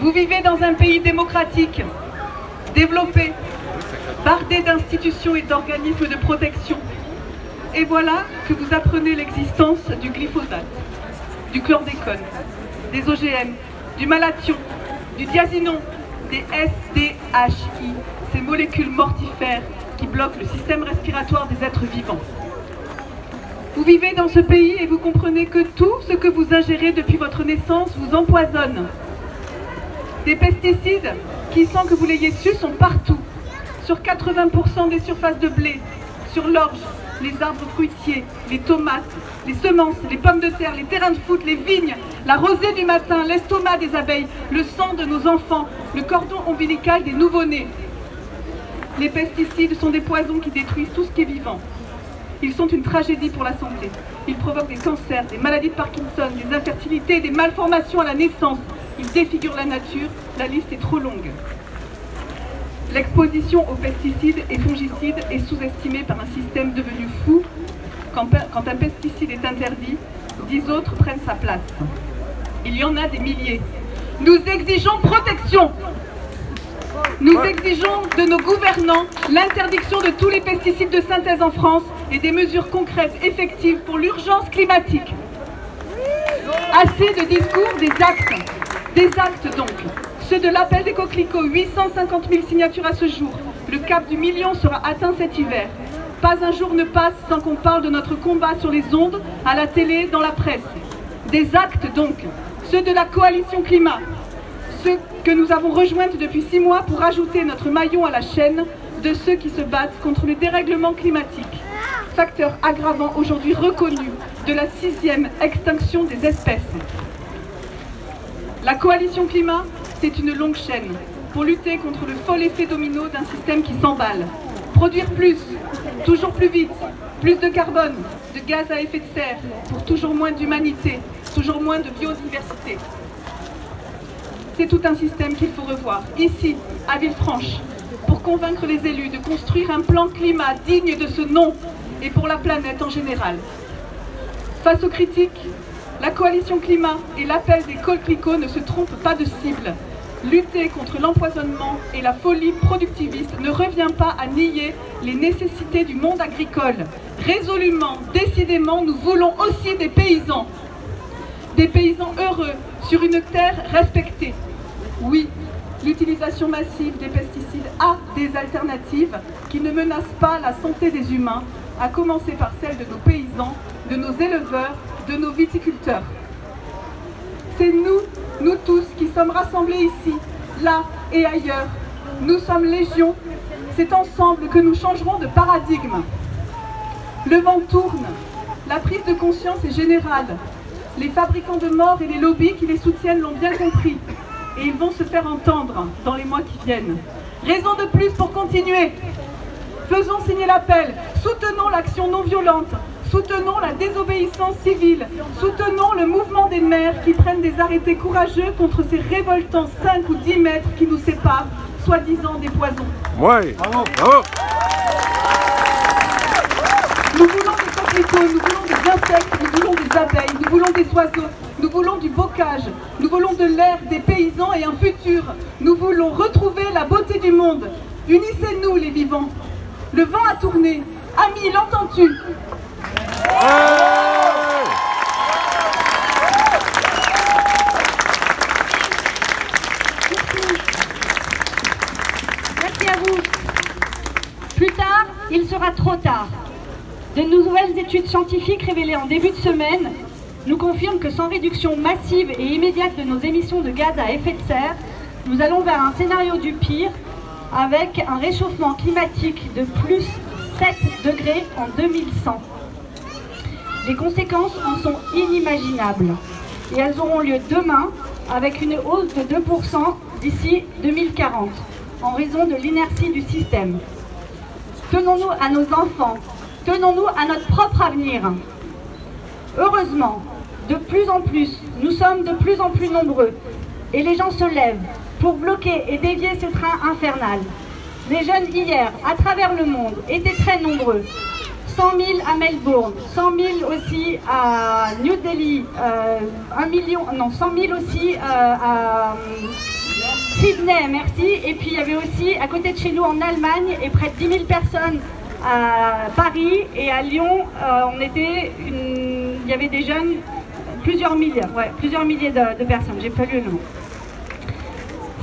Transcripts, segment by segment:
Vous vivez dans un pays démocratique, développé, bardé d'institutions et d'organismes de protection. Et voilà que vous apprenez l'existence du glyphosate, du chlordécone, des OGM, du malathion, du diazinon, des SDHI, ces molécules mortifères qui bloquent le système respiratoire des êtres vivants. Vous vivez dans ce pays et vous comprenez que tout ce que vous ingérez depuis votre naissance vous empoisonne. Des pesticides qui, sans que vous l'ayez su, sont partout, sur 80% des surfaces de blé, sur l'orge, les arbres fruitiers, les tomates, les semences, les pommes de terre, les terrains de foot, les vignes, la rosée du matin, l'estomac des abeilles, le sang de nos enfants, le cordon ombilical des nouveau-nés. Les pesticides sont des poisons qui détruisent tout ce qui est vivant. Ils sont une tragédie pour la santé. Ils provoquent des cancers, des maladies de Parkinson, des infertilités, des malformations à la naissance. Ils défigurent la nature. La liste est trop longue. L'exposition aux pesticides et fongicides est sous-estimée par un système devenu fou. Quand un pesticide est interdit, 10 autres prennent sa place. Il y en a des milliers. Nous exigeons protection. Nous exigeons de nos gouvernants l'interdiction de tous les pesticides de synthèse en France et des mesures concrètes, effectives pour l'urgence climatique. Assez de discours, des actes. Des actes donc. Ceux de l'appel des coquelicots, 850 000 signatures à ce jour. Le cap du million sera atteint cet hiver. Pas un jour ne passe sans qu'on parle de notre combat sur les ondes, à la télé, dans la presse. Des actes donc. Ceux de la coalition climat. Ceux que nous avons rejointes depuis 6 mois pour ajouter notre maillon à la chaîne de ceux qui se battent contre le dérèglement climatique. Facteur aggravant aujourd'hui reconnu de la 6e extinction des espèces. La coalition climat, c'est une longue chaîne pour lutter contre le fol effet domino d'un système qui s'emballe. Produire plus, toujours plus vite, plus de carbone, de gaz à effet de serre, pour toujours moins d'humanité, toujours moins de biodiversité. C'est tout un système qu'il faut revoir, ici, à Villefranche, pour convaincre les élus de construire un plan climat digne de ce nom et pour la planète en général. Face aux critiques, la coalition climat et l'appel des coquelicots ne se trompent pas de cible. Lutter contre l'empoisonnement et la folie productiviste ne revient pas à nier les nécessités du monde agricole. Résolument, décidément, nous voulons aussi des paysans. Des paysans heureux sur une terre respectée. Oui, l'utilisation massive des pesticides a des alternatives qui ne menacent pas la santé des humains, à commencer par celle de nos paysans, de nos éleveurs, de nos viticulteurs. C'est nous tous qui sommes rassemblés ici, là et ailleurs. Nous sommes légion. C'est ensemble que nous changerons de paradigme. Le vent tourne. La prise de conscience est générale. Les fabricants de morts et les lobbies qui les soutiennent l'ont bien compris. Et ils vont se faire entendre dans les mois qui viennent. Raison de plus pour continuer. Faisons signer l'appel. Soutenons l'action non violente. Soutenons la désobéissance civile. Soutenons le mouvement des maires qui prennent des arrêtés courageux contre ces révoltants 5 ou 10 mètres qui nous séparent, soi-disant des poisons. Ouais, bravo, bravo. Nous voulons des coquelicots, nous voulons des insectes, nous voulons des abeilles, nous voulons des oiseaux, nous voulons du bocage, nous voulons de l'air, des paysans et un futur. Nous voulons retrouver la beauté du monde. Unissez-nous les vivants. Le vent a tourné. Ami, l'entends-tu ? Merci à vous. Plus tard, il sera trop tard. De nouvelles études scientifiques révélées en début de semaine nous confirment que sans réduction massive et immédiate de nos émissions de gaz à effet de serre, nous allons vers un scénario du pire avec un réchauffement climatique de plus 7 degrés en 2100. Les conséquences en sont inimaginables et elles auront lieu demain avec une hausse de 2% d'ici 2040 en raison de l'inertie du système. Tenons-nous à nos enfants, tenons-nous à notre propre avenir. Heureusement, de plus en plus, nous sommes de plus en plus nombreux et les gens se lèvent pour bloquer et dévier ce train infernal. Les jeunes hier, à travers le monde, étaient très nombreux. 100 000 à Melbourne, 100 000 aussi à New Delhi, 1 000 aussi à Sydney, merci. Et puis il y avait aussi à côté de chez nous en Allemagne et près de 10 000 personnes à Paris et à Lyon. Il y avait des jeunes, plusieurs milliers de personnes, j'ai pas lu le nom.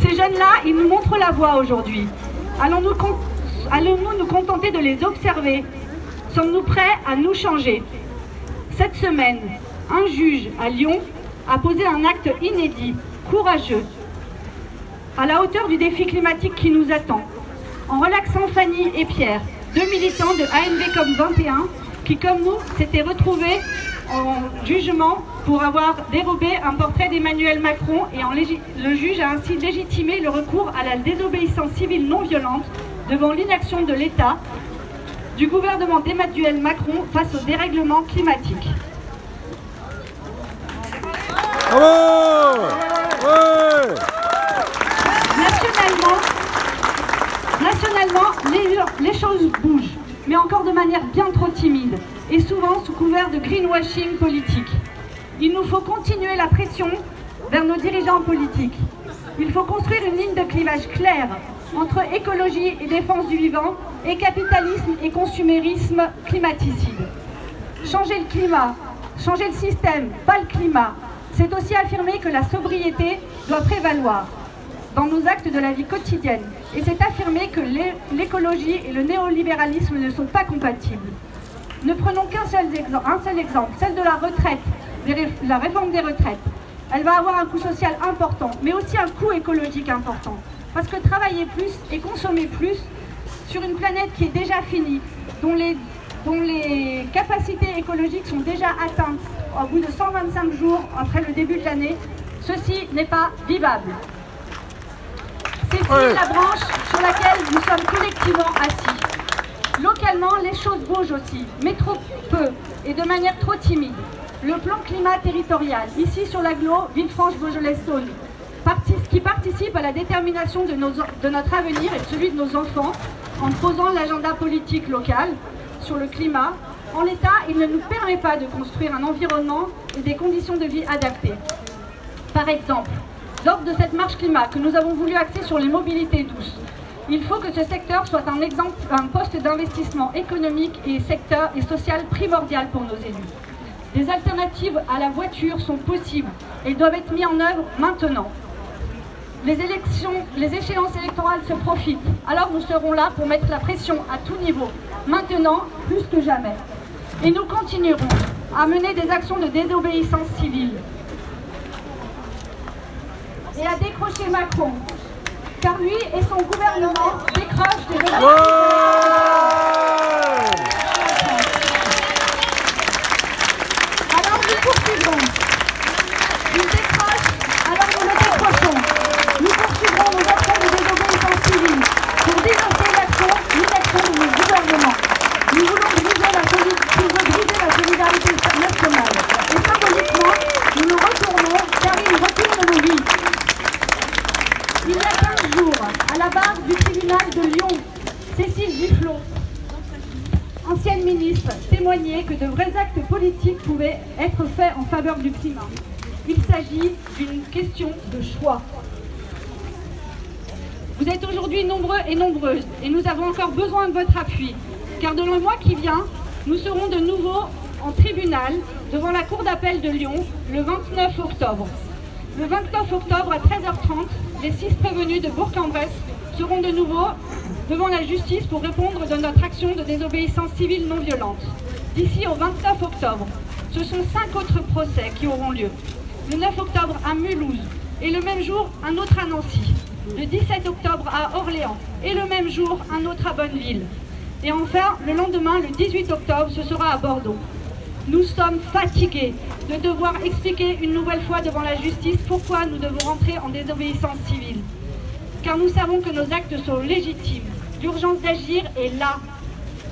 Ces jeunes-là, ils nous montrent la voie aujourd'hui. Allons-nous nous contenter de les observer? Sommes-nous prêts à nous changer? Cette semaine, un juge à Lyon a posé un acte inédit, courageux, à la hauteur du défi climatique qui nous attend, en relaxant Fanny et Pierre, deux militants de ANV COP 21, qui, comme nous, s'étaient retrouvés en jugement pour avoir dérobé un portrait d'Emmanuel Macron et le juge a ainsi légitimé le recours à la désobéissance civile non violente devant l'inaction de l'État du gouvernement d'Emmanuel Macron face au dérèglement climatique. Bravo! Ouais! Nationalement, les choses bougent, mais encore de manière bien trop timide et souvent sous couvert de greenwashing politique. Il nous faut continuer la pression vers nos dirigeants politiques. Il faut construire une ligne de clivage claire entre écologie et défense du vivant et capitalisme et consumérisme climaticide. Changer le climat, changer le système, pas le climat, c'est aussi affirmer que la sobriété doit prévaloir dans nos actes de la vie quotidienne. Et c'est affirmer que l'écologie et le néolibéralisme ne sont pas compatibles. Ne prenons un seul exemple, celle de la retraite, la réforme des retraites. Elle va avoir un coût social important, mais aussi un coût écologique important. Parce que travailler plus et consommer plus sur une planète qui est déjà finie, dont les capacités écologiques sont déjà atteintes au bout de 125 jours après le début de l'année, ceci n'est pas vivable. C'est la branche sur laquelle nous sommes collectivement assis. Localement, les choses bougent aussi, mais trop peu et de manière trop timide. Le plan climat territorial, ici sur l'agglo Villefranche-Beaujolais-Saône, qui participe à la détermination de notre avenir et de celui de nos enfants en posant l'agenda politique local sur le climat. En l'état, il ne nous permet pas de construire un environnement et des conditions de vie adaptées. Par exemple, lors de cette marche climat que nous avons voulu axer sur les mobilités douces, il faut que ce secteur soit un poste d'investissement économique et social primordial pour nos élus. Des alternatives à la voiture sont possibles et doivent être mises en œuvre maintenant. Les échéances électorales se profitent, alors nous serons là pour mettre la pression à tout niveau, maintenant plus que jamais. Et nous continuerons à mener des actions de désobéissance civile et à décrocher Macron, car lui et son gouvernement décrochent des Alors nous poursuivrons. Ils décrochent, alors nous le décrochons. Nous poursuivrons nos actions de désobéissance civile pour dénoncer l'inaction de nos gouvernements. Nous voulons briser la solidarité nationale. Et symboliquement, nous nous retournons car ils retournent nos vies. Il y a 15 jours, à la barre du tribunal de Lyon, Cécile Duflot, ancienne ministre, témoignait que de vrais actes politiques pouvaient être faits en faveur du climat. Il s'agit d'une question de choix. Vous êtes aujourd'hui nombreux et nombreuses et nous avons encore besoin de votre appui, car dans le mois qui vient, nous serons de nouveau en tribunal devant la Cour d'appel de Lyon le 29 octobre. Le 29 octobre à 13h30, les 6 prévenus de Bourg-en-Bresse seront de nouveau devant la justice pour répondre de notre action de désobéissance civile non violente. D'ici au 29 octobre, ce sont 5 autres procès qui auront lieu. Le 9 octobre à Mulhouse et le même jour un autre à Nancy. Le 17 octobre à Orléans et le même jour un autre à Bonneville. Et enfin, le lendemain, le 18 octobre, ce sera à Bordeaux. Nous sommes fatigués de devoir expliquer une nouvelle fois devant la justice pourquoi nous devons rentrer en désobéissance civile. Car nous savons que nos actes sont légitimes. L'urgence d'agir est là.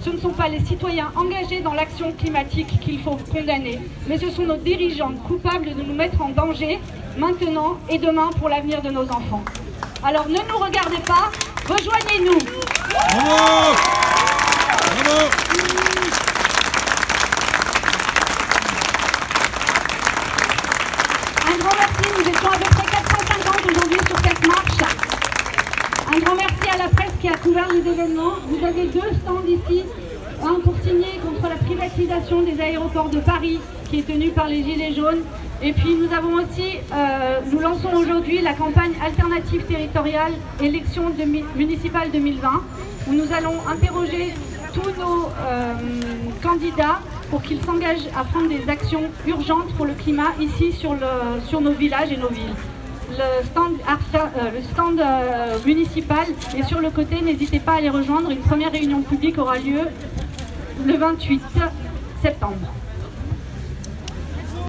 Ce ne sont pas les citoyens engagés dans l'action climatique qu'il faut condamner, mais ce sont nos dirigeants coupables de nous mettre en danger maintenant et demain pour l'avenir de nos enfants. Alors ne nous regardez pas, rejoignez-nous. Bravo! Bravo! Un grand merci, nous étions à peu près 450 aujourd'hui sur cette marche. qui a couvert les événements. Vous avez 2 stands ici, un pour signer contre la privatisation des aéroports de Paris qui est tenu par les Gilets jaunes. Et puis nous avons aussi, nous lançons aujourd'hui la campagne alternative territoriale élections municipales 2020 où nous allons interroger tous nos candidats pour qu'ils s'engagent à prendre des actions urgentes pour le climat ici sur nos villages et nos villes. Le stand municipal est sur le côté, n'hésitez pas à les rejoindre. Une première réunion publique aura lieu le 28 septembre.